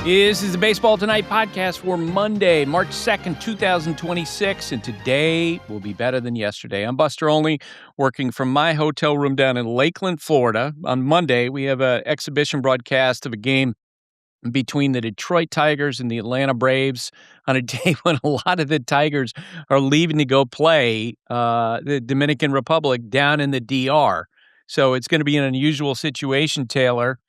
This is the Baseball Tonight podcast for Monday, March 2nd, 2026, and today will be better than yesterday. I'm Buster Olney, working from my hotel room down in Lakeland, Florida. On Monday, we have an exhibition broadcast of a game between the Detroit Tigers and the Atlanta Braves on a day when a lot of the Tigers are leaving to go play the Dominican Republic down in the DR. So it's going to be an unusual situation, Taylor.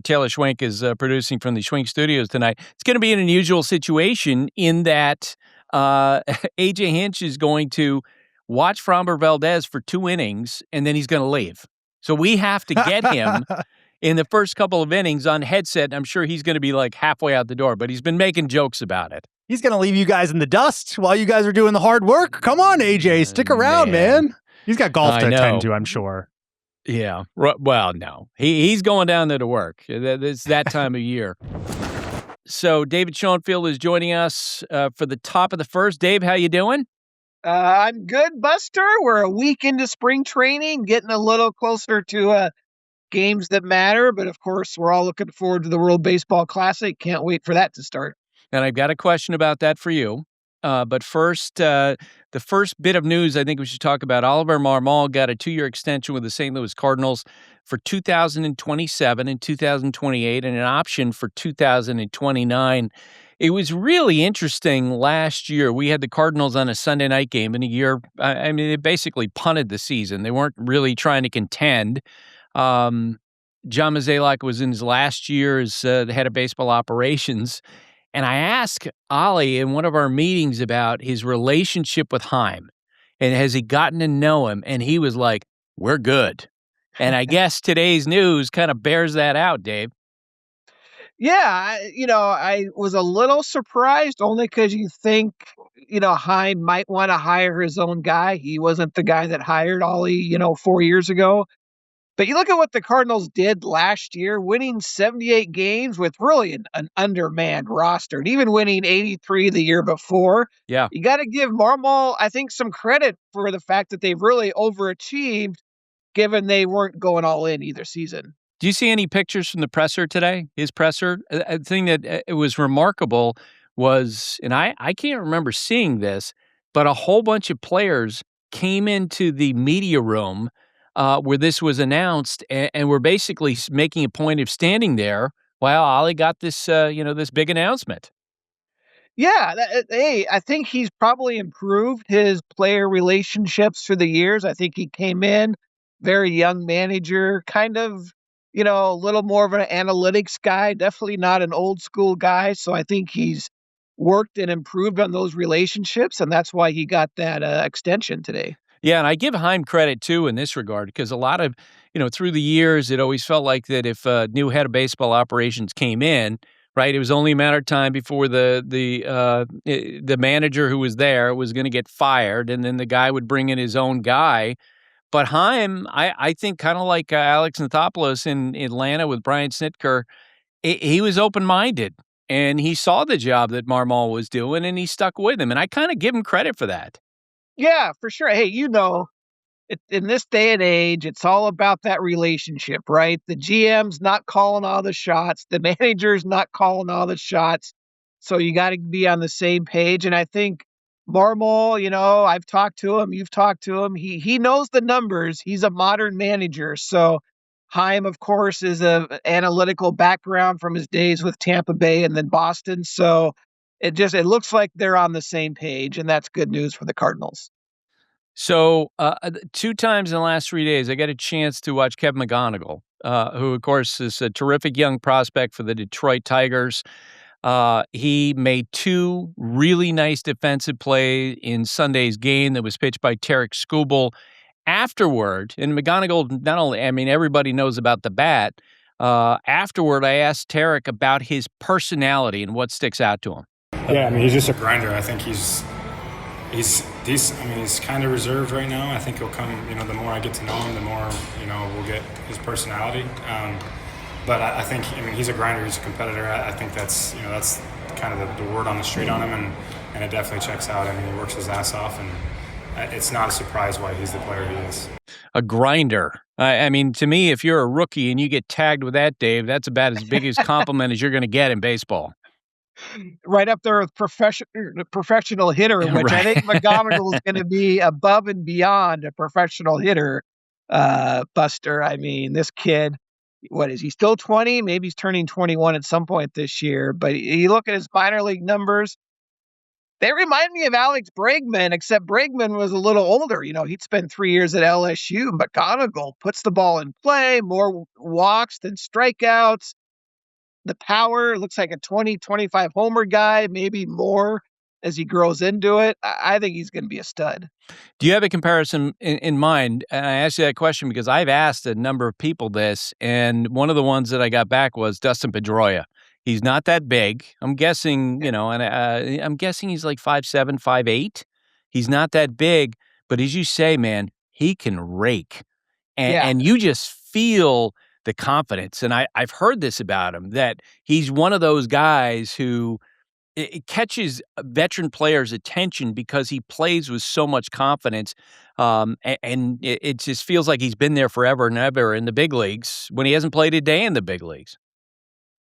Taylor Schwenk is producing from the Schwenk Studios tonight. It's going to be an unusual situation in that A.J. Hinch is going to watch Framber Valdez for 2 innings, and then he's going to leave. So we have to get him in the first couple of innings on headset. I'm sure he's going to be like halfway out the door, but he's been making jokes about it. He's going to leave you guys in the dust while you guys are doing the hard work. Come on, A.J., stick around, man. He's got golf to attend to, I'm sure. Yeah. Well, no. He's going down there to work. It's that time of year. So David Schoenfield is joining us for the top of the first. Dave, how you doing? I'm good, Buster. We're a week into spring training, getting a little closer to games that matter. But, of course, we're all looking forward to the World Baseball Classic. Can't wait for that to start. And I've got a question about that for you. But first, the first bit of news I think we should talk about, Oliver Marmol got a 2-year extension with the St. Louis Cardinals for 2027 and 2028 and an option for 2029. It was really interesting last year. We had the Cardinals on a Sunday night game in a year. I mean, they basically punted the season. They weren't really trying to contend. John Mozeliak was in his last year as the head of baseball operations. And I asked Ollie in one of our meetings about his relationship with Chaim and has he gotten to know him? And he was like, we're good. And I guess today's news kind of bears that out, Dave. Yeah, I was a little surprised only because you think, Chaim might want to hire his own guy. He wasn't the guy that hired Ollie, 4 years ago. But you look at what the Cardinals did last year, winning 78 games with really an undermanned roster, and even winning 83 the year before. Yeah. You got to give Marmol, I think, some credit for the fact that they've really overachieved, given they weren't going all in either season. Do you see any pictures from the presser today? His presser? A thing that it was remarkable was, and I can't remember seeing this, but a whole bunch of players came into the media room where this was announced, and we're basically making a point of standing there while Ollie got this, this big announcement. Yeah, I think he's probably improved his player relationships through the years. I think he came in, very young manager, kind of, a little more of an analytics guy, definitely not an old school guy. So I think he's worked and improved on those relationships, and that's why he got that extension today. Yeah, and I give Chaim credit, too, in this regard, because a lot of, through the years, it always felt like that if a new head of baseball operations came in, right, it was only a matter of time before the manager who was there was going to get fired, and then the guy would bring in his own guy. But Chaim, I think kind of like Alex Anthopoulos in Atlanta with Brian Snitker, he was open-minded, and he saw the job that Marmol was doing, and he stuck with him, and I kind of give him credit for that. Yeah, for sure. Hey, in this day and age, it's all about that relationship, right? The GM's not calling all the shots. The manager's not calling all the shots. So you got to be on the same page. And I think Marmol, I've talked to him. You've talked to him. He knows the numbers. He's a modern manager. So Chaim, of course, is an analytical background from his days with Tampa Bay and then Boston. So it looks like they're on the same page, and that's good news for the Cardinals. So 2 times in the last 3 days, I got a chance to watch Kevin McGonigle, who, of course, is a terrific young prospect for the Detroit Tigers. He made 2 really nice defensive plays in Sunday's game that was pitched by Tarik Skubal. Afterward, and McGonigle, not only, everybody knows about the bat. Afterward, I asked Tarik about his personality and what sticks out to him. Yeah, he's just a grinder. I think he's kind of reserved right now. I think he'll come, the more I get to know him, the more, we'll get his personality. But I think, he's a grinder, he's a competitor. I think that's kind of the word on the street on him, and it definitely checks out. He works his ass off, and it's not a surprise why he's the player he is. a grinder. I mean, to me, if you're a rookie and you get tagged with that, Dave, that's about as big a compliment as you're going to get in baseball. Right up there with professional hitter, which Right. I think McGonigle is going to be above and beyond a professional hitter, Buster. I mean, this kid, what is he, still 20? Maybe he's turning 21 at some point this year. But you look at his minor league numbers, they remind me of Alex Bregman, except Bregman was a little older. You know, he'd spent 3 years at LSU. McGonigle puts the ball in play, more walks than strikeouts. The power looks like a 20, 25 homer guy, maybe more as he grows into it. I think he's going to be a stud. Do you have a comparison in mind? And I asked you that question because I've asked a number of people this, and one of the ones that I got back was Dustin Pedroia. He's not that big. I'm guessing, and I'm guessing he's like 5'7", 5'8". He's not that big, but as you say, man, he can rake. And you just feel the confidence. And I've heard this about him, that he's one of those guys who it catches veteran players' attention because he plays with so much confidence. And it just feels like he's been there forever and ever in the big leagues when he hasn't played a day in the big leagues.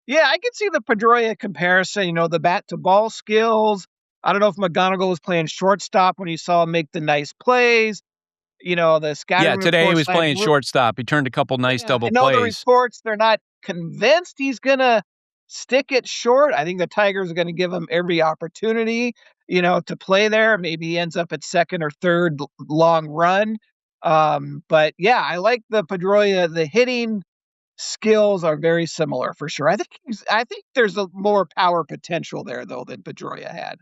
Yeah, I can see the Pedroia comparison, the bat-to-ball skills. I don't know if McGonigle was playing shortstop when you saw him make the nice plays. The scouting Yeah, today he was reports playing shortstop. He turned a couple nice double plays. The reports, they're not convinced he's going to stick it short. I think the Tigers are going to give him every opportunity, to play there. Maybe he ends up at second or third long run. But yeah, I like the Pedroia. The hitting skills are very similar for sure. I think there's a more power potential there though than Pedroia had.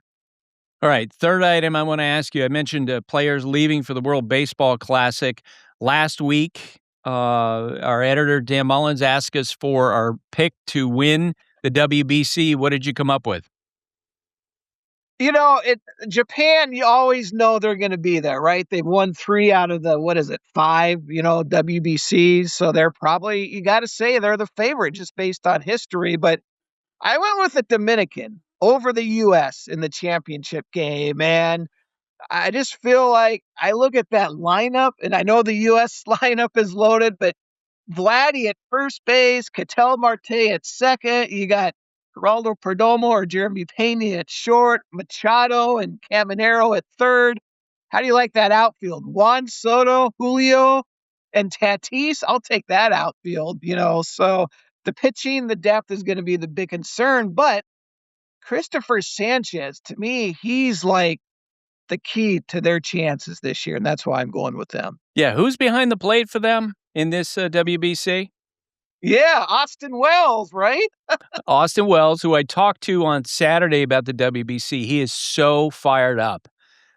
All right, third item I want to ask you. I mentioned players leaving for the World Baseball Classic. Last week, our editor, Dan Mullins, asked us for our pick to win the WBC. What did you come up with? Japan, you always know they're going to be there, right? They've won 3 out of the, 5, WBCs. So they're probably, you got to say they're the favorite just based on history. But I went with the Dominican over the U.S. in the championship game. And I just feel like I look at that lineup, and I know the U.S. lineup is loaded, but Vladdy at first base, Ketel Marte at second. You got Geraldo Perdomo or Jeremy Pena at short, Machado and Caminero at third. How do you like that outfield? Juan Soto, Julio, and Tatis? I'll take that outfield, So the pitching, the depth is going to be the big concern, but Christopher Sanchez, to me, he's like the key to their chances this year, and that's why I'm going with them. Yeah, who's behind the plate for them in this WBC? Yeah, Austin Wells, right? Austin Wells, who I talked to on Saturday about the WBC, he is so fired up.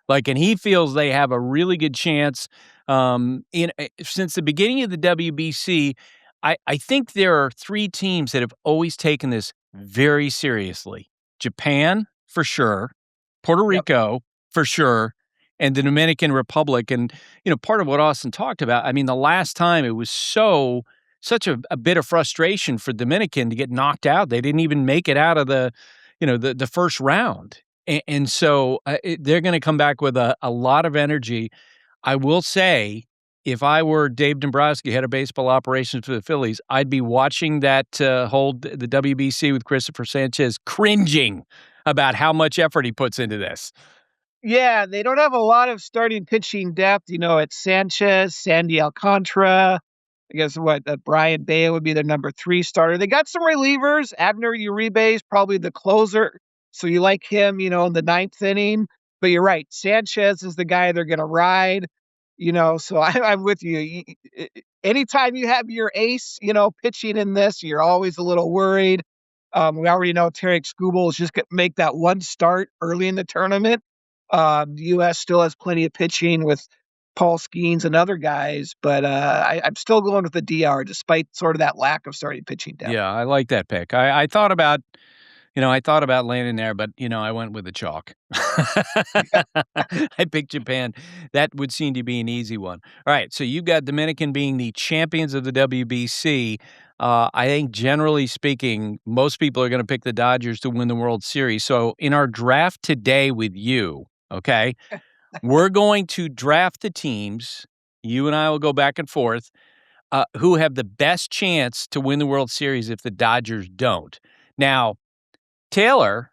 And he feels they have a really good chance. Since the beginning of the WBC, I think there are 3 teams that have always taken this very seriously. Japan, for sure. Puerto Rico, for sure. And the Dominican Republic. And, part of what Austin talked about, I mean, the last time it was such a bit of frustration for Dominican to get knocked out. They didn't even make it out of the first round. And so they're going to come back with a lot of energy. I will say, if I were Dave Dombrowski, head of baseball operations for the Phillies, I'd be watching that hold the WBC with Christopher Sanchez, cringing about how much effort he puts into this. Yeah, they don't have a lot of starting pitching depth. It's Sanchez, Sandy Alcantara. I guess Brian Bayo would be their number 3 starter. They got some relievers. Abner Uribe is probably the closer. So you like him, in the 9th inning. But you're right. Sanchez is the guy they're going to ride. So I'm with you. Anytime you have your ace, pitching in this, you're always a little worried. We already know Tarik Skubal is just going to make that one start early in the tournament. The U.S. still has plenty of pitching with Paul Skeens and other guys, but I'm still going with the DR despite sort of that lack of starting pitching depth. Yeah, I like that pick. I thought about landing there, but, I went with the chalk. I picked Japan. That would seem to be an easy one. All right, so you've got Dominican being the champions of the WBC. I think, generally speaking, most people are going to pick the Dodgers to win the World Series. So in our draft today with you, okay, we're going to draft the teams You and I will go back and forth. Who have the best chance to win the World Series if the Dodgers don't? Now, Taylor,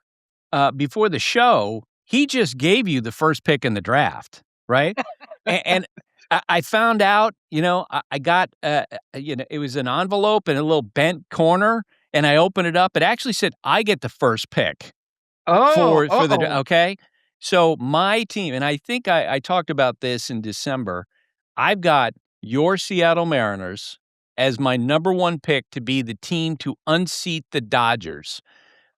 before the show, he just gave you the first pick in the draft, right? And I found out, I got, it was an envelope and a little bent corner, and I opened it up. It actually said I get the first pick. Okay. So my team, and I think I talked about this in December, I've got your Seattle Mariners as my number one pick to be the team to unseat the Dodgers.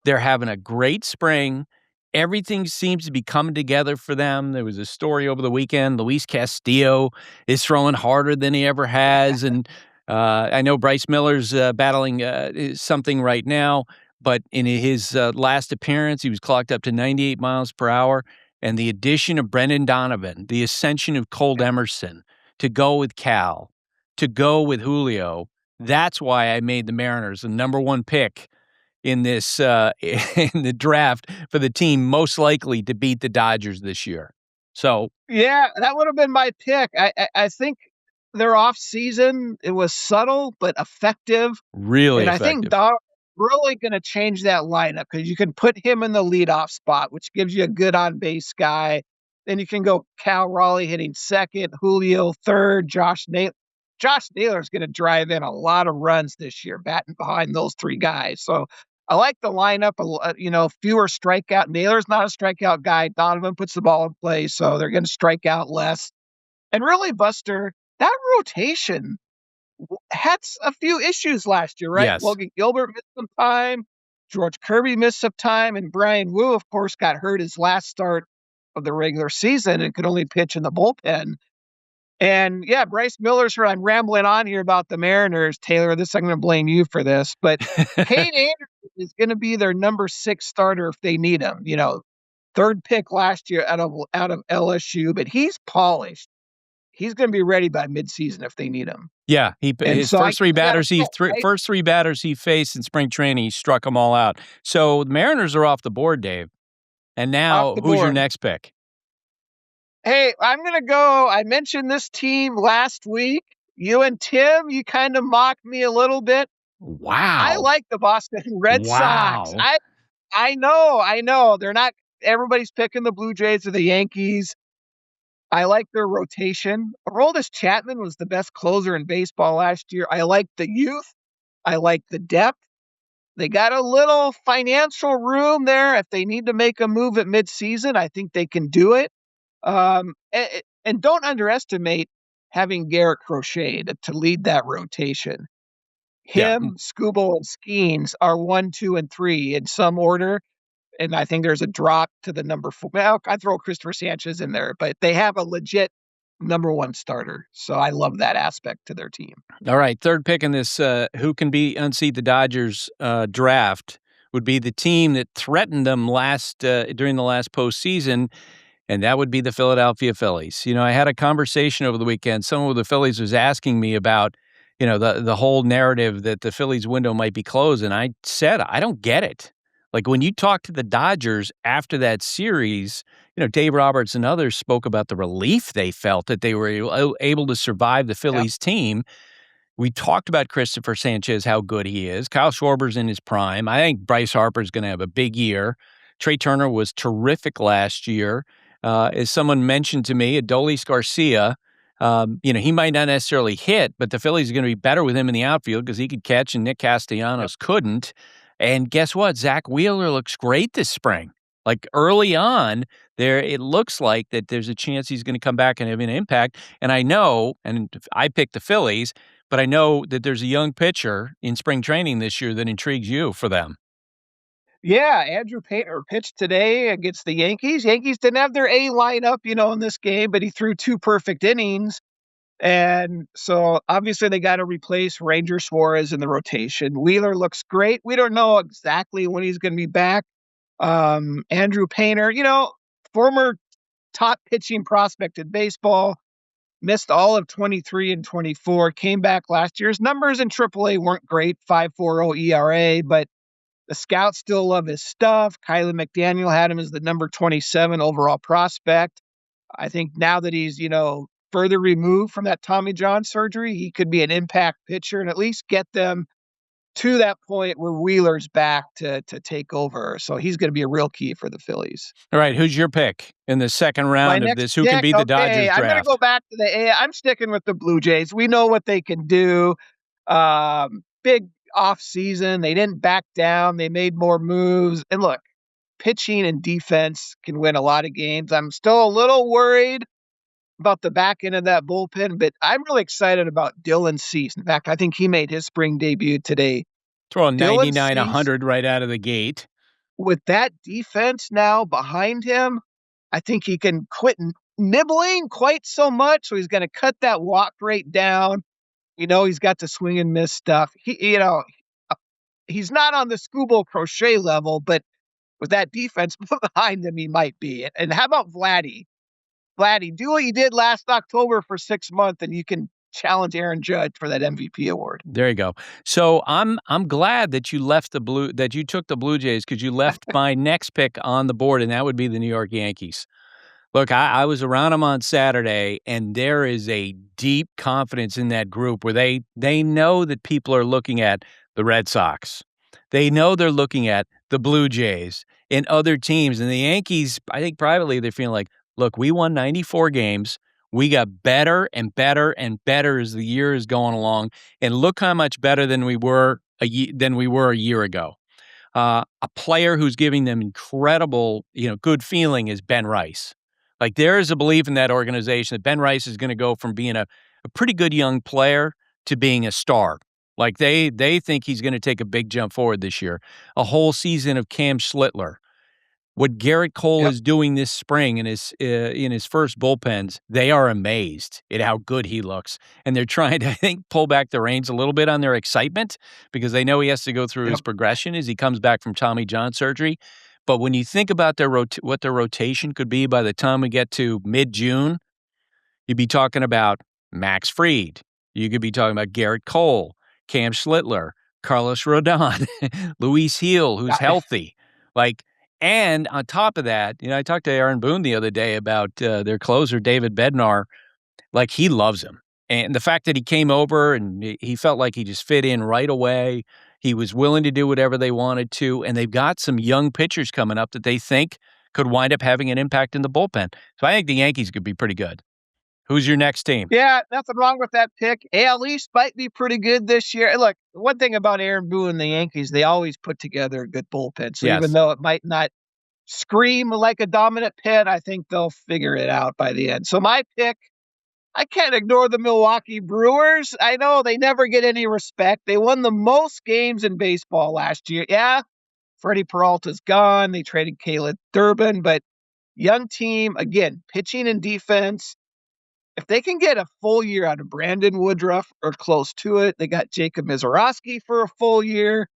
They're having a great spring. Everything seems to be coming together for them. There was a story over the weekend. Luis Castillo is throwing harder than he ever has. And I know Bryce Miller's battling something right now. But in his last appearance, he was clocked up to 98 miles per hour. And the addition of Brendan Donovan, the ascension of Colt Emerson, to go with Cal, to go with Julio, that's why I made the Mariners the number one pick in this in the draft for the team most likely to beat the Dodgers this year. So yeah, that would have been my pick. I think their off season, it was subtle but effective. Really and effective. I think Donovan really going to change that lineup because you can put him in the leadoff spot, which gives you a good on-base guy. Then you can go Cal Raleigh hitting second, Julio third, Josh Naylor. Josh Naylor is going to drive in a lot of runs this year, batting behind those three guys. So I like the lineup. Fewer strikeout. Naylor's not a strikeout guy. Donovan puts the ball in play, so they're going to strike out less. And really, Buster, that rotation had a few issues last year, right? Yes. Logan Gilbert missed some time. George Kirby missed some time. And Brian Wu, of course, got hurt his last start of the regular season and could only pitch in the bullpen. And yeah, Bryce Miller's hurt. I'm rambling on here about the Mariners, Taylor. I'm going to blame you for this. But Kate Anderson is going to be their number 6 starter if they need him. Third pick last year out of LSU, but he's polished. He's going to be ready by midseason if they need him. Yeah, first three batters he faced in spring training, he struck them all out. So the Mariners are off the board, Dave. And now, who's your next pick? Hey, I'm going to go. I mentioned this team last week. You and Tim, you kind of mocked me a little bit. Wow. I like the Boston Red Sox. I know. They're not, everybody's picking the Blue Jays or the Yankees. I like their rotation. Aroldis Chapman was the best closer in baseball last year. I like the youth. I like the depth. They got a little financial room there. If they need to make a move at midseason, I think they can do it. And don't underestimate having Garrett Crochet to lead that rotation. Him, Skubal, and Skeens are 1, 2, and 3 in some order. And I think there's a drop to the number 4. Well, I throw Christopher Sanchez in there, but they have a legit number 1 starter. So I love that aspect to their team. All right. Third pick in this who can unseat the Dodgers draft would be the team that threatened them during the last postseason, and that would be the Philadelphia Phillies. I had a conversation over the weekend. Someone with the Phillies was asking me about, the whole narrative that the Phillies window might be closed, and I said, I don't get it. Like when you talk to the Dodgers after that series, Dave Roberts and others spoke about the relief they felt that they were able to survive the Phillies team. We talked about Christopher Sanchez, how good he is. Kyle Schwarber's in his prime. I think Bryce Harper's going to have a big year. Trey Turner was terrific last year. As someone mentioned to me, Adolis Garcia, he might not necessarily hit, but the Phillies are going to be better with him in the outfield because he could catch and Nick Castellanos couldn't. And guess what? Zach Wheeler looks great this spring. Like early on, it looks like that there's a chance he's going to come back and have an impact. And I know, and I picked the Phillies, but I know that there's a young pitcher in spring training this year that intrigues you for them. Yeah, Andrew Painter pitched today against the Yankees. Yankees didn't have their A lineup, in this game, but he threw 2 perfect innings. And so obviously they got to replace Ranger Suarez in the rotation. Wheeler looks great. We don't know exactly when he's going to be back. Andrew Painter, former top pitching prospect in baseball, missed all of 23 and 24, came back last year. His numbers in AAA weren't great, 5.40 ERA, but the scouts still love his stuff. Kylie McDaniel had him as the number 27 overall prospect. I think now that he's, further removed from that Tommy John surgery. He could be an impact pitcher and at least get them to that point where Wheeler's back to take over. So he's going to be a real key for the Phillies. All right, who's your pick in the second round of this? Who can beat the Dodgers draft? I'm going to go back to the I'm sticking with the Blue Jays. We know what they can do. Big off season. They didn't back down. They made more moves. And look, pitching and defense can win a lot of games. I'm still a little worried about the back end of that bullpen, but I'm really excited about Dylan Cease. In fact, I think he made his spring debut today. Throwing 99, 100 right out of the gate. With that defense now behind him, I think he can quit nibbling quite so much. So he's going to cut that walk rate down. He's got the swing and miss stuff. He's not on the Skubal Crochet level, but with that defense behind him, he might be. And how about Vladdy? Vladdy, do what you did last October for 6 months, and you can challenge Aaron Judge for that MVP award. There you go. So I'm glad that you took the Blue Jays, because you left my next pick on the board, and that would be the New York Yankees. Look, I was around them on Saturday, and there is a deep confidence in that group where they know that people are looking at the Red Sox. They know they're looking at the Blue Jays and other teams. And the Yankees, I think privately, they're feeling like, look, we won 94 games. We got better and better and better as the year is going along. And look how much better than we were a year ago. A player who's giving them incredible, good feeling is Ben Rice. Like, there is a belief in that organization that Ben Rice is going to go from being a pretty good young player to being a star. Like, they think he's going to take a big jump forward this year. A whole season of Cam Schlittler. What Garrett Cole is doing this spring in his first bullpens, they are amazed at how good he looks. And they're trying to, I think, pull back the reins a little bit on their excitement, because they know he has to go through his progression as he comes back from Tommy John surgery. But when you think about what their rotation could be by the time we get to mid-June, you'd be talking about Max Fried. You could be talking about Garrett Cole, Cam Schlittler, Carlos Rodon, Luis Gil, who's healthy. And on top of that, I talked to Aaron Boone the other day about their closer, David Bednar. Like, he loves him. And the fact that he came over and he felt like he just fit in right away. He was willing to do whatever they wanted to. And they've got some young pitchers coming up that they think could wind up having an impact in the bullpen. So I think the Yankees could be pretty good. Who's your next team? Yeah, nothing wrong with that pick. AL East might be pretty good this year. Look, one thing about Aaron Boone and the Yankees, they always put together a good bullpen. So even though it might not scream like a dominant pen, I think they'll figure it out by the end. So my pick, I can't ignore the Milwaukee Brewers. I know they never get any respect. They won the most games in baseball last year. Yeah, Freddie Peralta's gone. They traded Caleb Durbin, but young team, again, pitching and defense. If they can get a full year out of Brandon Woodruff or close to it, they got Jacob Mizorowski for a full year.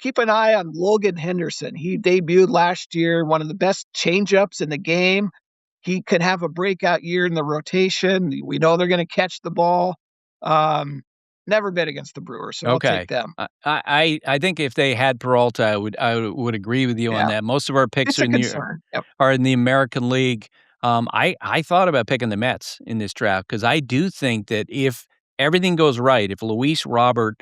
Keep an eye on Logan Henderson. He debuted last year, one of the best changeups in the game. He could have a breakout year in the rotation. We know they're going to catch the ball. Never bet against the Brewers, so I'll take them. I think if they had Peralta, I would agree with you on that. Most of our picks are in the American League. I thought about picking the Mets in this draft, because I do think that if everything goes right, if Luis Robert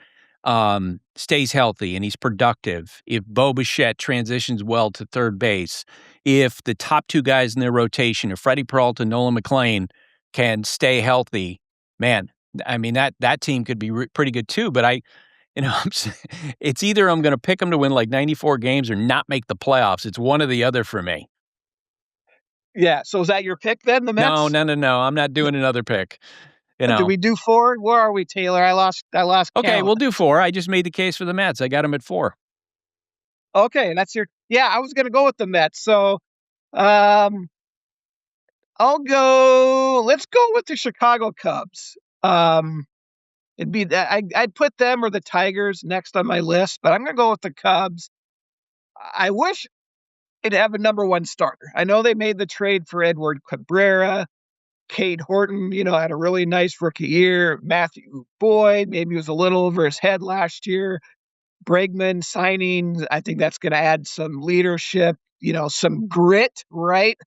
stays healthy and he's productive, if Bo Bichette transitions well to third base, if the top two guys in their rotation, if Freddie Peralta and Nolan McLean can stay healthy, man, I mean, that team could be pretty good too. But it's either I'm going to pick them to win like 94 games or not make the playoffs. It's one or the other for me. Yeah. So is that your pick then, the Mets? No. I'm not doing another pick. Did we do 4? Where are we, Taylor? I lost Okay, count. We'll do 4. I just made the case for the Mets. I got them at 4. Okay, that's your. Yeah, I was going to go with the Mets. So, I'll go. Let's go with the Chicago Cubs. It'd be that I'd put them or the Tigers next on my list, but I'm going to go with the Cubs. I wish it'd have a number 1 starter. I know they made the trade for Edward Cabrera. Cade Horton, had a really nice rookie year. Matthew Boyd, maybe he was a little over his head last year. Bregman signing, I think that's going to add some leadership, some grit, right?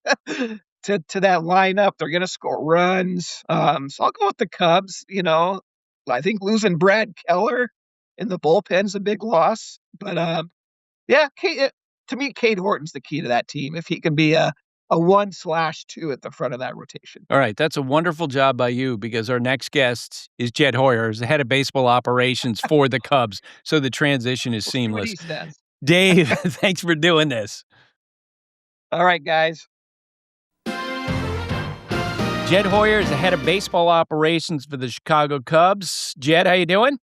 to that lineup. They're going to score runs. So I'll go with the Cubs. I think losing Brad Keller in the bullpen's a big loss. But to me, Cade Horton's the key to that team. If he can be a 1/2 at the front of that rotation. All right. That's a wonderful job by you, because our next guest is Jed Hoyer, who's the head of baseball operations for the Cubs. So the transition is seamless. What he says. Dave, thanks for doing this. All right, guys. Jed Hoyer is the head of baseball operations for the Chicago Cubs. Jed, how you doing?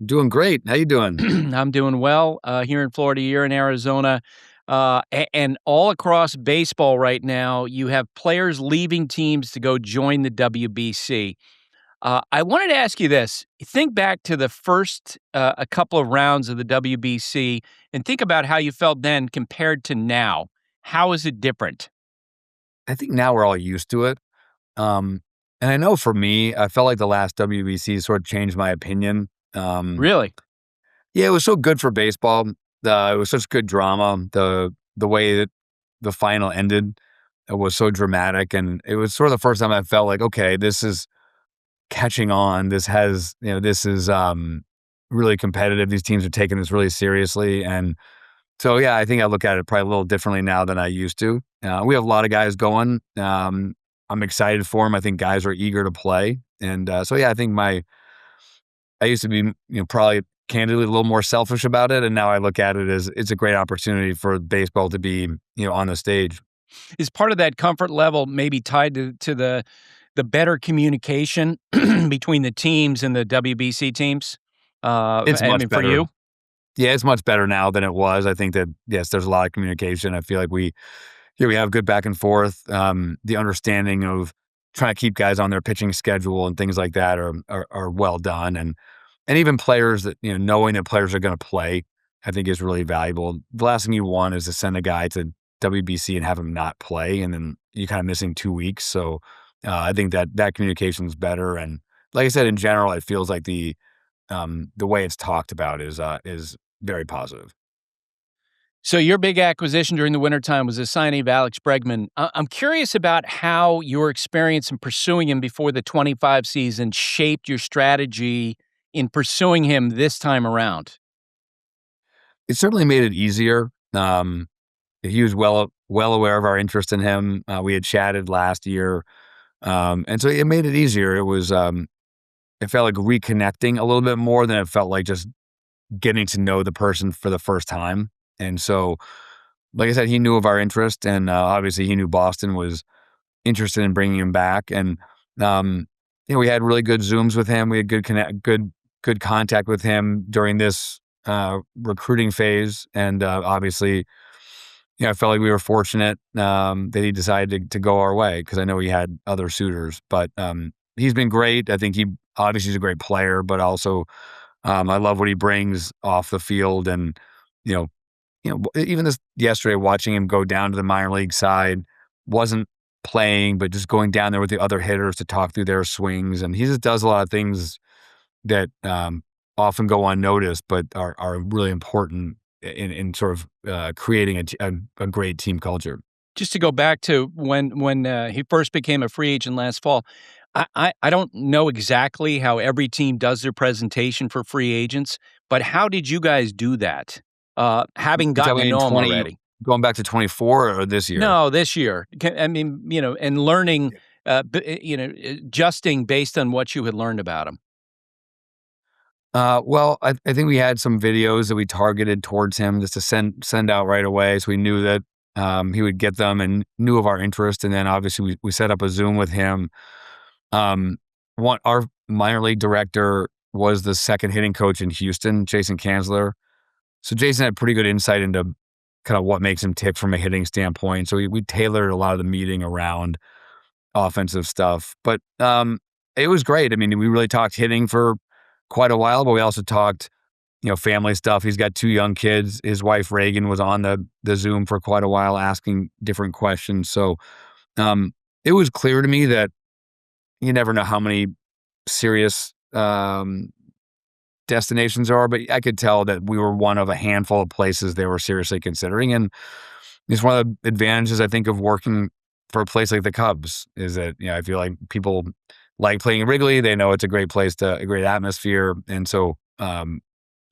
Doing great. How you doing? I'm doing well here in Florida, you're in Arizona. And all across baseball right now, you have players leaving teams to go join the WBC. I wanted to ask you this. Think back to the first a couple of rounds of the WBC and think about how you felt then compared to now. How is it different? I think now we're all used to it. And I know for me, I felt like the last WBC sort of changed my opinion. Really? Yeah, it was so good for baseball. It was such good drama. The way that the final ended, it was so dramatic, and it was sort of the first time I felt like, okay, this is catching on. This is really competitive. These teams are taking this really seriously, and so yeah, I think I look at it probably a little differently now than I used to. We have a lot of guys going. I'm excited for them. I think guys are eager to play, and so yeah, I think I used to be probably candidly a little more selfish about it, and now I look at it as it's a great opportunity for baseball to be on the stage. Is part of that comfort level maybe tied to the better communication between the teams and the WBC teams? It's much better for you. Yeah, it's much better now than it was. I think that yes, there's a lot of communication. I feel like we have good back and forth. The understanding of trying to keep guys on their pitching schedule and things like that are well done, and even players that knowing that players are going to play, I think is really valuable. The last thing you want is to send a guy to WBC and have him not play, and then you're kind of missing 2 weeks. So I think that communication is better, and like I said, in general, it feels like the way it's talked about is very positive. So your big acquisition during the wintertime was the signing of Alex Bregman. I'm curious about how your experience in pursuing him before the 25 season shaped your strategy in pursuing him this time around. It certainly made it easier. He was well aware of our interest in him. We had chatted last year, and so it made it easier. It was it felt like reconnecting a little bit more than it felt like just getting to know the person for the first time. And so, like I said, he knew of our interest, and obviously he knew Boston was interested in bringing him back. And we had really good Zooms with him. We had good contact with him during this recruiting phase, and obviously, I felt like we were fortunate that he decided to go our way, because I know he had other suitors. But he's been great. I think obviously he's a great player, but also I love what he brings off the field, and even this yesterday, watching him go down to the minor league side, wasn't playing, but just going down there with the other hitters to talk through their swings. And he just does a lot of things that often go unnoticed, but are really important in sort of creating a great team culture. Just to go back to when he first became a free agent last fall, I don't know exactly how every team does their presentation for free agents, but how did you guys do that? Having gotten to know him already. Going back to 24 or this year? No, this year. I mean, and learning, adjusting based on what you had learned about him. Well, I think we had some videos that we targeted towards him just to send out right away, so we knew that he would get them and knew of our interest. And then obviously we set up a Zoom with him. Our minor league director was the second hitting coach in Houston, Jason Kanzler. So Jason had pretty good insight into kind of what makes him tick from a hitting standpoint. So we tailored a lot of the meeting around offensive stuff. But it was great. I mean, we really talked hitting for quite a while, but we also talked, family stuff. He's got 2 young kids. His wife, Reagan, was on the Zoom for quite a while asking different questions. So it was clear to me that you never know how many serious destinations are, but I could tell that we were one of a handful of places they were seriously considering. And it's one of the advantages, I think, of working for a place like the Cubs is that, I feel like people like playing in Wrigley. They know it's a great place a great atmosphere. And so,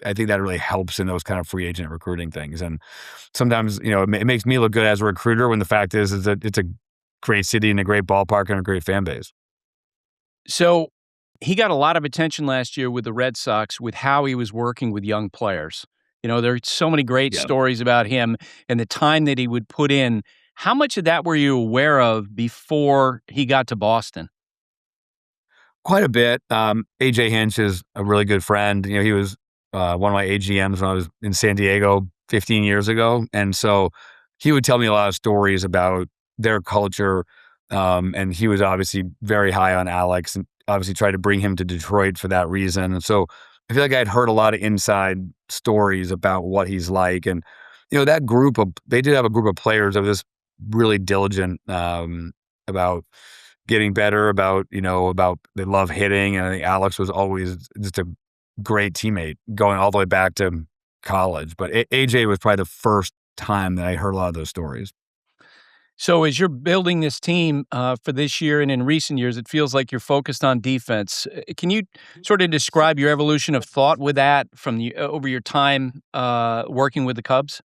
I think that really helps in those kind of free agent recruiting things. And sometimes, it makes me look good as a recruiter when the fact is that it's a great city and a great ballpark and a great fan base. So he got a lot of attention last year with the Red Sox with how he was working with young players. There are so many great stories about him and the time that he would put in. How much of that were you aware of before he got to Boston? Quite a bit. AJ Hinch is a really good friend. He was one of my AGMs when I was in San Diego 15 years ago. And so he would tell me a lot of stories about their culture. And he was obviously very high on Alex and obviously tried to bring him to Detroit for that reason. And so I feel like I'd heard a lot of inside stories about what he's like. And, that they did have a group of players that was really diligent about getting better, about they love hitting. And I think Alex was always just a great teammate going all the way back to college. But AJ was probably the first time that I heard a lot of those stories. So as you're building this team for this year and in recent years, it feels like you're focused on defense. Can you sort of describe your evolution of thought with that from over your time working with the Cubs?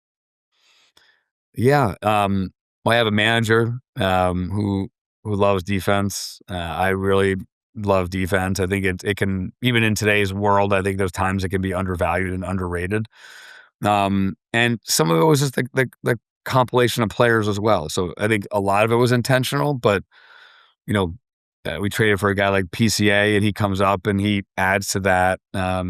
Yeah. Well, I have a manager who loves defense. I really love defense. I think it can, even in today's world, I think there's times it can be undervalued and underrated. And some of it was just the compilation of players as well. So I think a lot of it was intentional, but we traded for a guy like PCA and he comes up and he adds to that.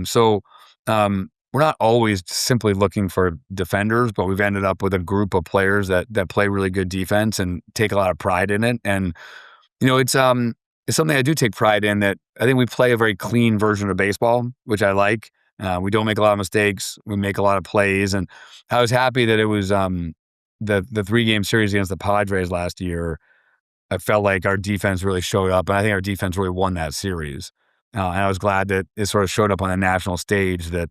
So we're not always simply looking for defenders, but we've ended up with a group of players that play really good defense and take a lot of pride in it. And it's something I do take pride in, that I think we play a very clean version of baseball, which I like. We don't make a lot of mistakes. We make a lot of plays. And I was happy that it was the 3-game series against the Padres last year. I felt like our defense really showed up, and I think our defense really won that series. And I was glad that it sort of showed up on the national stage, that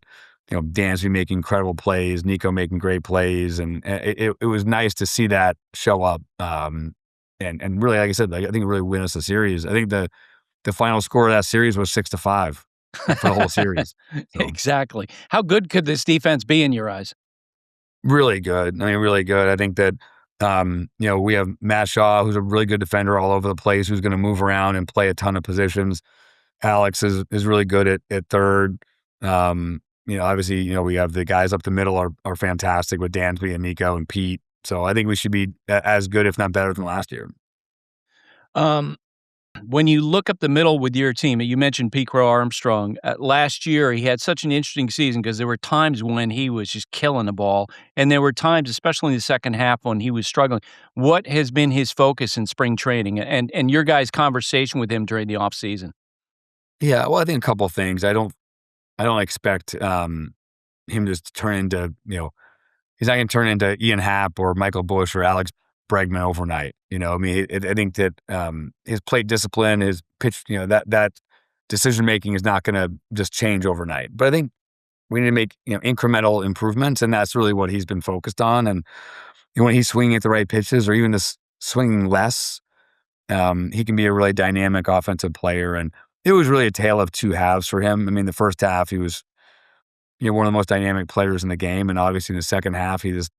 Dansby making incredible plays, Nico making great plays, and it was nice to see that show up. And really, like I said, I think it really win us the series. I think the final score of that series was 6-5 for the whole series. So. Exactly. How good could this defense be in your eyes? Really good. I mean, really good. I think that, we have Matt Shaw, who's a really good defender all over the place, who's going to move around and play a ton of positions. Alex is really good at third. Obviously, we have the guys up the middle are fantastic with Dansby and Nico and Pete. So I think we should be as good, if not better, than last year. When you look up the middle with your team, you mentioned Pete Crow-Armstrong. Last year, he had such an interesting season because there were times when he was just killing the ball, and there were times, especially in the second half, when he was struggling. What has been his focus in spring training and your guys' conversation with him during the offseason? Yeah, well, I think a couple of things. I don't expect him to turn into, he's not going to turn into Ian Happ or Michael Busch or Alex Bregman overnight. I think that his plate discipline, his pitch, that decision-making is not going to just change overnight. But I think we need to make, incremental improvements, and that's really what he's been focused on. And when he's swinging at the right pitches or even just swinging less, he can be a really dynamic offensive player. And it was really a tale of two halves for him. I mean, the first half, he was, one of the most dynamic players in the game. And obviously in the second half, he just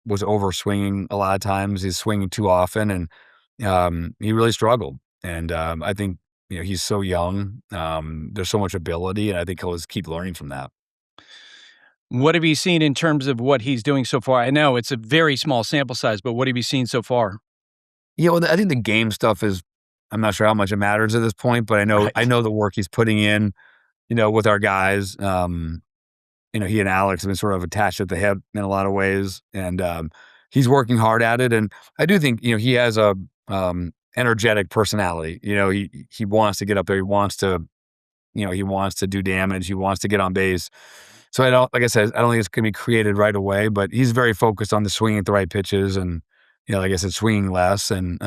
was over swinging a lot of times. He's swinging too often, and he really struggled. And I think, he's so young. There's so much ability, and I think he'll just keep learning from that. What have you seen in terms of what he's doing so far? I know it's a very small sample size, but what have you seen so far? I think the game stuff is, I'm not sure how much it matters at this point, but I know the work he's putting in, with our guys. He and Alex have been sort of attached at the hip in a lot of ways, and he's working hard at it. And I do think, he has a energetic personality. He wants to get up there. He wants to do damage. He wants to get on base. So like I said, I don't think it's going to be created right away, but he's very focused on the swinging at the right pitches and, like I said, swinging less. And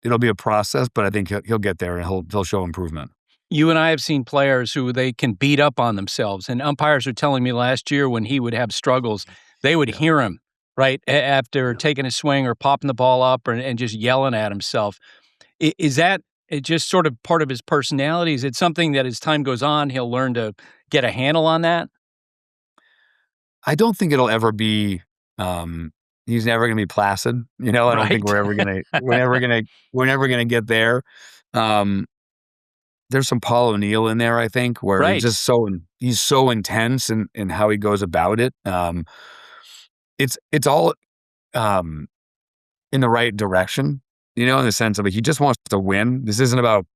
it'll be a process, but I think he'll get there and he'll show improvement. You and I have seen players who they can beat up on themselves. And umpires were telling me last year when he would have struggles, they would hear him right? After taking a swing or popping the ball up and just yelling at himself. Is that just sort of part of his personality? Is it something that as time goes on, he'll learn to get a handle on that? I don't think it'll ever be, he's never going to be placid. I don't think Right. we're never going to get there. Um, there's some Paul O'Neill in there, I think, where he's Right. just he's so intense in how he goes about it. It's all, um, in the right direction, in the sense of he just wants to win. This isn't about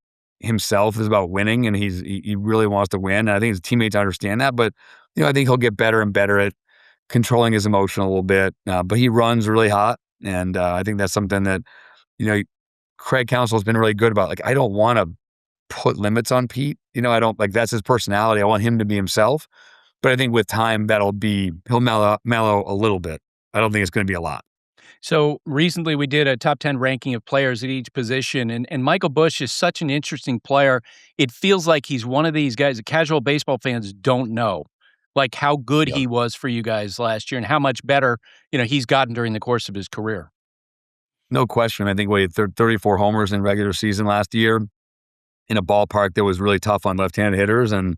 himself. This is about winning, and he really wants to win. And I think his teammates understand that, but I think he'll get better and better at controlling his emotion a little bit. But he runs really hot, and I think that's something that Craig Counsell has been really good about. Like, I don't want to put limits on Pete. I don't that's his personality. I want him to be himself. But I think with time, he'll mellow a little bit. I don't think it's going to be a lot. So recently we did a top 10 ranking of players at each position, and Michael Busch is such an interesting player. It feels like he's one of these guys that casual baseball fans don't know, like how good Yeah. he was for you guys last year and how much better, he's gotten during the course of his career. No question. I think he had 34 homers in regular season last year in a ballpark that was really tough on left-handed hitters, and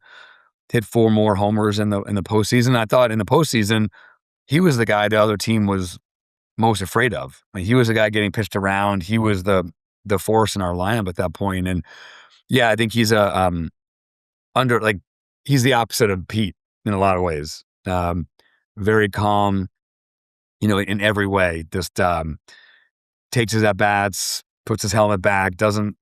hit 4 more homers in the postseason. I thought in the postseason, he was the guy the other team was most afraid of. He was the guy getting pitched around. He was the force in our lineup at that point. And yeah, I think he's he's the opposite of Pete in a lot of ways. Very calm, in every way. Just takes his at bats, puts his helmet back, doesn't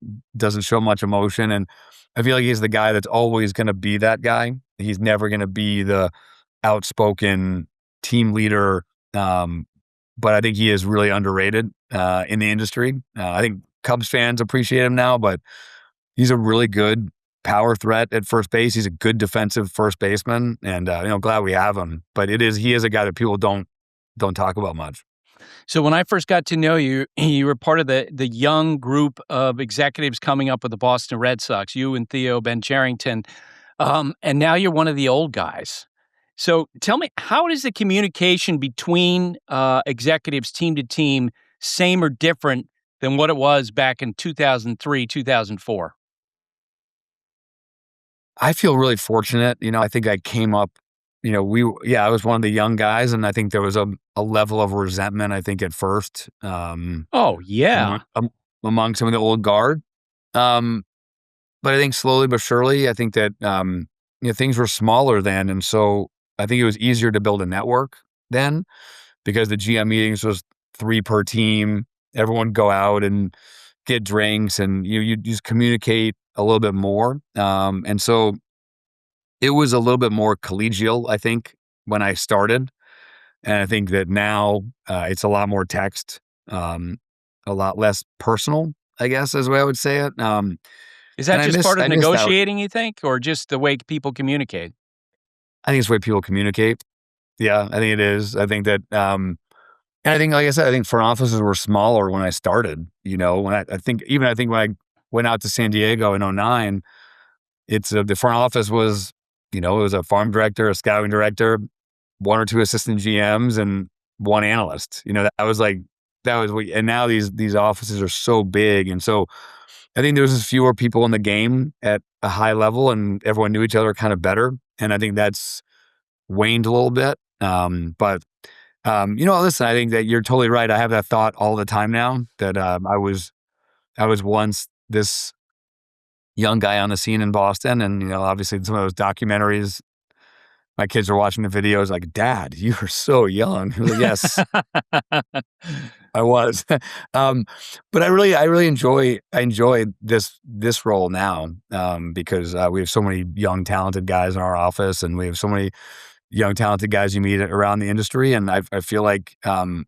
show much emotion. And I feel like he's the guy that's always going to be that guy. He's never going to be the outspoken team leader. But I think he is really underrated in the industry. I think Cubs fans appreciate him now, but he's a really good power threat at first base. He's a good defensive first baseman, and glad we have him. But he is a guy that people don't talk about much. So when I first got to know you, you were part of the young group of executives coming up with the Boston Red Sox, you and Theo Ben Cherington, and now you're one of the old guys. So tell me, how is the communication between executives team to team same or different than what it was back in 2003, 2004? I feel really fortunate. I think I came up, I was one of the young guys, and I think there was a level of resentment, I think, at first. Oh, yeah. Among some of the old guard. But I think slowly but surely, I think that, things were smaller then. And so I think it was easier to build a network then, because the GM meetings was 3 per team. Everyone would go out and get drinks, and you just communicate a little bit more. And so it was a little bit more collegial, I think, when I started. And I think that now it's a lot more text, a lot less personal, I guess is the way I would say it. Is that just part of negotiating, you think, or just the way people communicate? I think it's the way people communicate. Yeah, I think it is. I think that, and I think, like I said, I think front offices were smaller when I started. When I think when I went out to San Diego in 2009, it's the front office was, it was a farm director, a scouting director, 1 or 2 assistant GMs, and 1 analyst. And now these offices are so big, and so I think there was just fewer people in the game at a high level, and everyone knew each other kind of better. And I think that's waned a little bit. But listen, I think that you're totally right. I have that thought all the time now that I was once this young guy on the scene in Boston, and obviously some of those documentaries, my kids are watching the videos like, "Dad, you were so young." Like, yes, I was. But I really enjoy this role now, because we have so many young, talented guys in our office, and we have so many young, talented guys you meet around the industry. And I feel like, I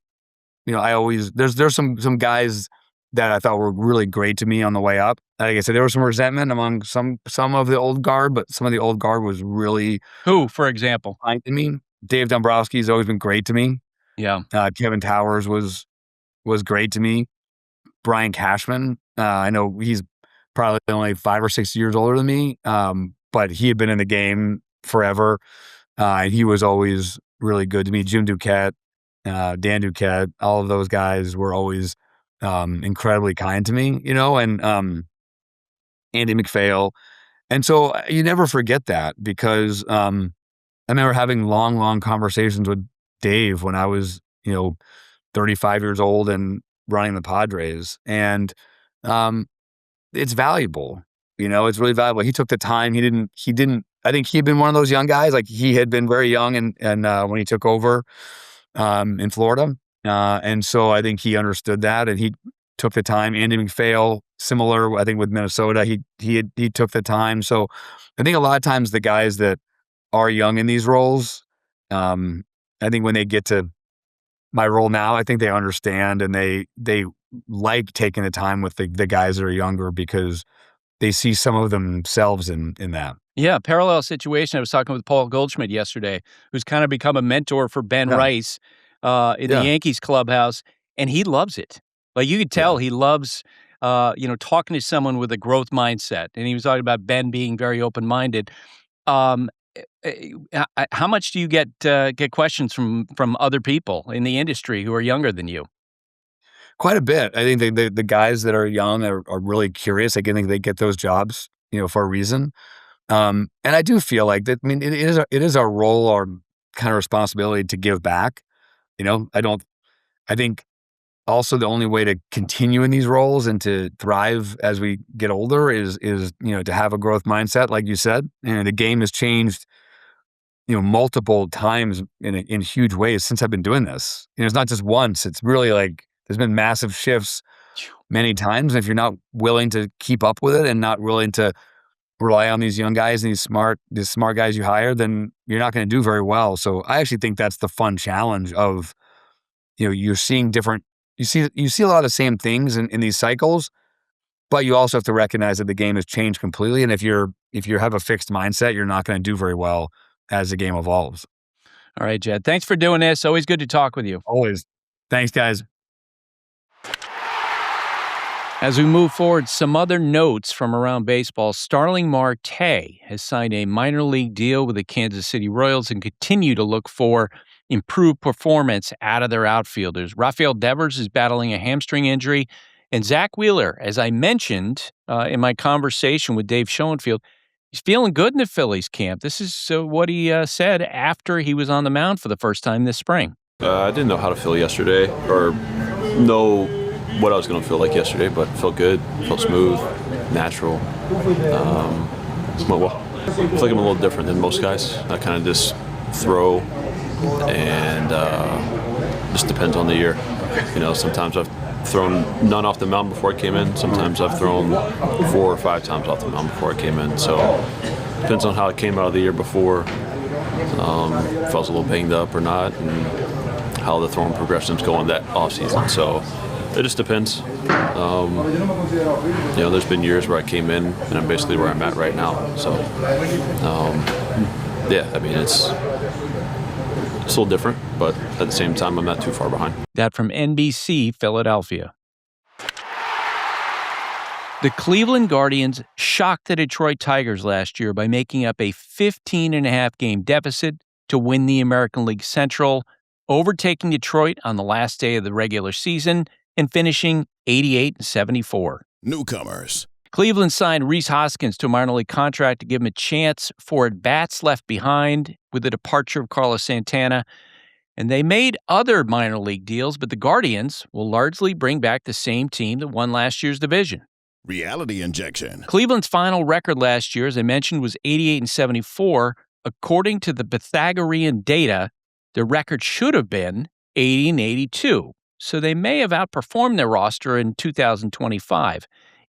always there's some guys that I thought were really great to me on the way up. Like I said, there was some resentment among some of the old guard, but some of the old guard was really. Who, for example? Kind to me. Dave Dombrowski has always been great to me. Yeah. Kevin Towers was great to me. Brian Cashman, I know he's probably only 5 or 6 years older than me, but he had been in the game forever, and he was always really good to me. Jim Duquette, Dan Duquette, all of those guys were always incredibly kind to me, and Andy McPhail. And so you never forget that because I remember having long conversations with Dave when I was, 35 years old and running the Padres. And it's valuable. It's really valuable. He took the time. He didn't, I think he had been one of those young guys. Like he had been very young and when he took over in Florida. And so I think he understood that and he took the time. Andy McPhail, similar, I think with Minnesota, he took the time. So I think a lot of times the guys that are young in these roles, I think when they get to my role now, I think they understand and they like taking the time with the guys that are younger because they see some of themselves in that. Yeah, parallel situation. I was talking with Paul Goldschmidt yesterday, who's kind of become a mentor for Ben Rice in the Yankees clubhouse, and he loves it. Like you could tell he loves, talking to someone with a growth mindset. And he was talking about Ben being very open-minded. How much do you get questions from other people in the industry who are younger than you? Quite a bit. I think the guys that are young are really curious. I think they get those jobs, for a reason. And I do feel like that. I mean, it is our role or kind of responsibility to give back. I think also the only way to continue in these roles and to thrive as we get older is to have a growth mindset, like you said. And the game has changed, multiple times in huge ways since I've been doing this. It's not just once. It's really like there's been massive shifts many times. And if you're not willing to keep up with it and not willing to rely on these young guys and these smart guys you hire, then you're not going to do very well. So I actually think that's the fun challenge of, you're seeing different, you see a lot of the same things in these cycles, but you also have to recognize that the game has changed completely. And if you have a fixed mindset, you're not going to do very well as the game evolves. All right, Jed. Thanks for doing this. Always good to talk with you. Always. Thanks, guys. As we move forward, some other notes from around baseball. Starling Marte has signed a minor league deal with the Kansas City Royals and continue to look for improved performance out of their outfielders. Rafael Devers is battling a hamstring injury, and Zach Wheeler, as I mentioned in my conversation with Dave Schoenfield, he's feeling good in the Phillies camp. This is what he said after he was on the mound for the first time this spring. I didn't know how to feel yesterday or know what I was going to feel like yesterday, but it felt good, felt smooth, natural. Went well. I feel like I'm a little different than most guys. I kind of just throw and just depends on the year. Sometimes I've thrown none off the mound before I came in. Sometimes I've thrown 4 or 5 times off the mound before I came in. So depends on how it came out of the year before. If I was a little banged up or not, and how the throwing progressions go in that off season. So it just depends. There's been years where I came in and I'm basically where I'm at right now. So, it's a little different, but at the same time, I'm not too far behind. That from NBC Philadelphia. The Cleveland Guardians shocked the Detroit Tigers last year by making up a 15.5 game deficit to win the American League Central, overtaking Detroit on the last day of the regular season and finishing 88-74. Newcomers. Cleveland signed Rhys Hoskins to a minor league contract to give him a chance for at-bats left behind with the departure of Carlos Santana. And they made other minor league deals, but the Guardians will largely bring back the same team that won last year's division. Reality injection. Cleveland's final record last year, as I mentioned, was 88-74. According to the Pythagorean data, the record should have been 80-82. So they may have outperformed their roster in 2025.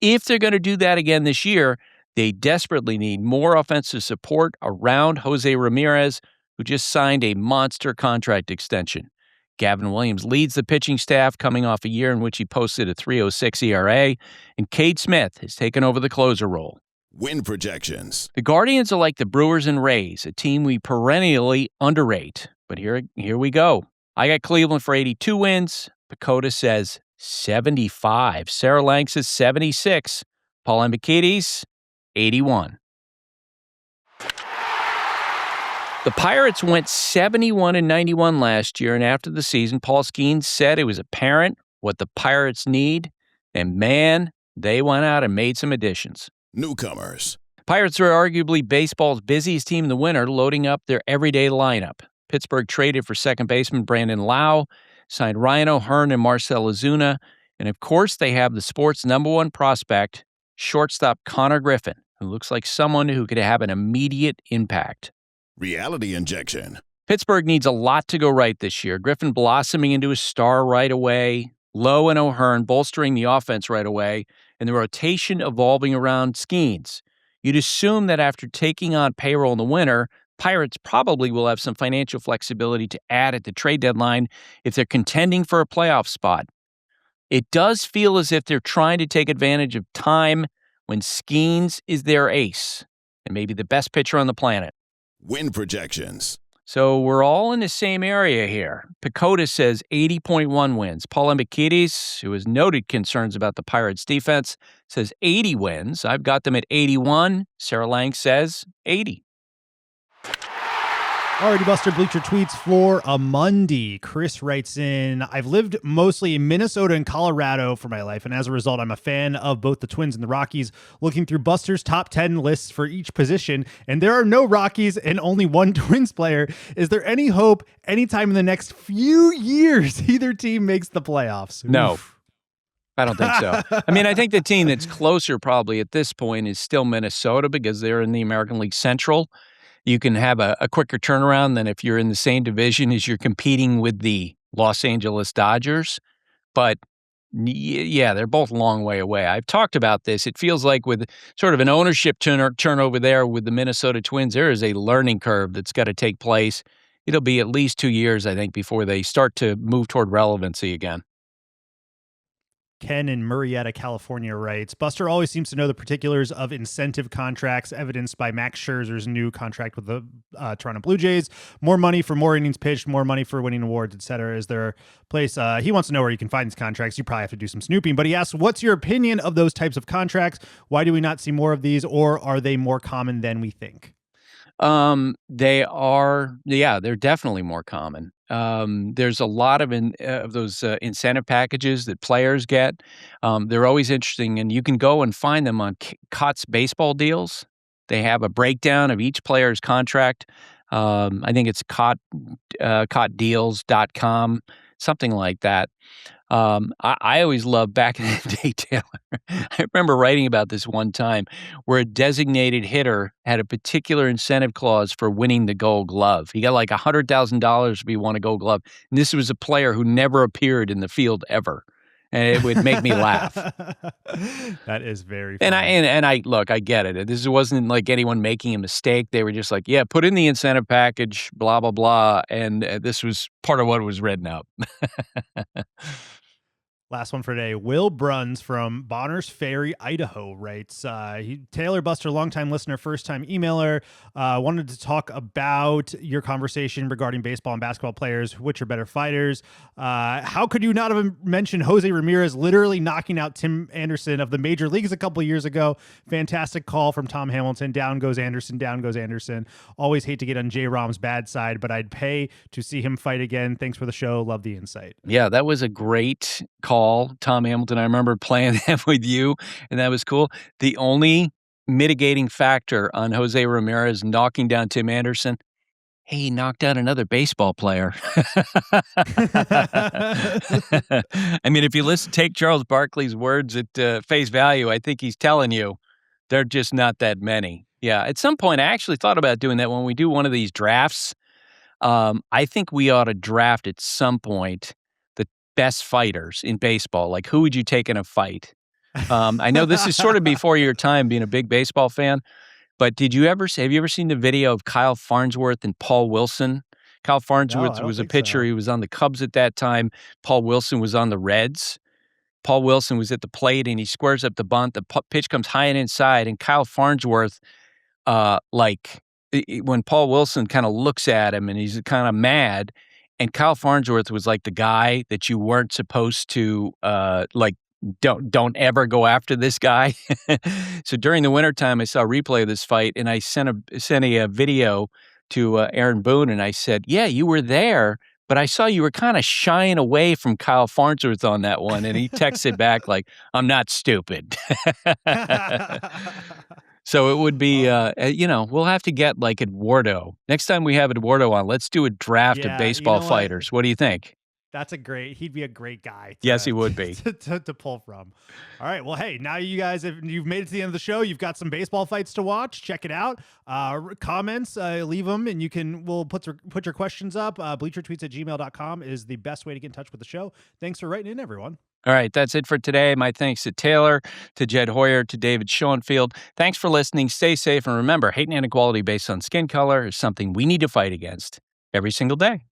If they're going to do that again this year, they desperately need more offensive support around Jose Ramirez, who just signed a monster contract extension. Gavin Williams leads the pitching staff coming off a year in which he posted a 3.06 ERA, and Cade Smith has taken over the closer role. Win projections. The Guardians are like the Brewers and Rays, a team we perennially underrate. But here we go. I got Cleveland for 82 wins. Pacoda says 75. Sarah Lang says 76. Paul Ambekides, 81. The Pirates went 71-91 last year, and after the season, Paul Skeens said it was apparent what the Pirates need, and man, they went out and made some additions. Newcomers. Pirates are arguably baseball's busiest team in the winter, loading up their everyday lineup. Pittsburgh traded for second baseman Brandon Lau, signed Ryan O'Hearn and Marcell Ozuna, and of course they have the sport's number one prospect, shortstop Connor Griffin, who looks like someone who could have an immediate impact. Reality injection. Pittsburgh needs a lot to go right this year. Griffin blossoming into a star right away, Lowe and O'Hearn bolstering the offense right away, and the rotation evolving around Skeens. You'd assume that after taking on payroll in the winter, Pirates probably will have some financial flexibility to add at the trade deadline if they're contending for a playoff spot. It does feel as if they're trying to take advantage of time when Skeens is their ace and maybe the best pitcher on the planet. Win projections. So we're all in the same area here. Pacoda says 80.1 wins. Paul Embakidis, who has noted concerns about the Pirates' defense, says 80 wins. I've got them at 81. Sarah Lang says 80. Alrighty, Buster, Bleacher Tweets for a Monday. Chris writes in, I've lived mostly in Minnesota and Colorado for my life, and as a result, I'm a fan of both the Twins and the Rockies. Looking through Buster's top 10 lists for each position, and there are no Rockies and only one Twins player. Is there any hope anytime in the next few years either team makes the playoffs? No. Oof. I don't think so. I mean, I think the team that's closer probably at this point is still Minnesota because they're in the American League Central. You can have a quicker turnaround than if you're in the same division as you're competing with the Los Angeles Dodgers. But yeah, they're both a long way away. I've talked about this. It feels like with sort of an ownership turnover there with the Minnesota Twins, there is a learning curve that's got to take place. It'll be at least 2 years, I think, before they start to move toward relevancy again. Ken in Murrieta, California writes, Buster always seems to know the particulars of incentive contracts, evidenced by Max Scherzer's new contract with the Toronto Blue Jays. More money for more innings pitched, more money for winning awards, etc. Is there a place? He wants to know where you can find these contracts. You probably have to do some snooping, but he asks, what's your opinion of those types of contracts? Why do we not see more of these, or are they more common than we think? They are, they're definitely more common. There's a lot of those incentive packages that players get. They're always interesting, and you can go and find them on Cott's Baseball Deals. They have a breakdown of each player's contract. I think it's cottdeals.com, something like that. I always loved back in the day, Taylor. I remember writing about this one time where a designated hitter had a particular incentive clause for winning the Gold Glove. He got like $100,000 if he won a Gold Glove. And this was a player who never appeared in the field ever. And it would make me laugh. That is very funny. And I look, I get it. This wasn't like anyone making a mistake. They were just like, yeah, put in the incentive package, blah, blah, blah. And this was part of what was written up. Last one for today. Will Bruns from Bonners Ferry, Idaho writes, Taylor Buster, longtime listener, first-time emailer, wanted to talk about your conversation regarding baseball and basketball players, which are better fighters. How could you not have mentioned Jose Ramirez literally knocking out Tim Anderson of the major leagues a couple of years ago? Fantastic call from Tom Hamilton. Down goes Anderson, down goes Anderson. Always hate to get on J-Rom's bad side, but I'd pay to see him fight again. Thanks for the show. Love the insight. Yeah, that was a great call. Tom Hamilton, I remember playing that with you, and that was cool. The only mitigating factor on Jose Ramirez knocking down Tim Anderson, hey, he knocked out another baseball player. I mean, if you take Charles Barkley's words at face value, I think he's telling you they're just not that many. Yeah, at some point, I actually thought about doing that when we do one of these drafts. I think we ought to draft at some point best fighters in baseball. Like, who would you take in a fight? I know this is sort of before your time being a big baseball fan, but have you ever seen the video of Kyle Farnsworth and Paul Wilson? Kyle Farnsworth was a pitcher. So. He was on the Cubs at that time. Paul Wilson was on the Reds. Paul Wilson was at the plate and he squares up the bunt. The pitch comes high and inside, and Kyle Farnsworth, when Paul Wilson kind of looks at him and he's kind of mad. And Kyle Farnsworth was like the guy that you weren't supposed to, don't ever go after this guy. So during the wintertime, I saw a replay of this fight, and I sent a video to Aaron Boone, and I said, yeah, you were there, but I saw you were kind of shying away from Kyle Farnsworth on that one. And he texted back like, I'm not stupid. So it would be, we'll have to get like Eduardo. Next time we have Eduardo on, let's do a draft of baseball fighters. What do you think? He'd be a great guy. Yes, he would be. To pull from. All right. Well, hey, now you guys, if you've made it to the end of the show, you've got some baseball fights to watch. Check it out. Comments, leave them, and we'll put your questions up. BleacherTweets@gmail.com is the best way to get in touch with the show. Thanks for writing in, everyone. All right, that's it for today. My thanks to Taylor, to Jed Hoyer, to David Schoenfield. Thanks for listening. Stay safe, and remember, hate and inequality based on skin color is something we need to fight against every single day.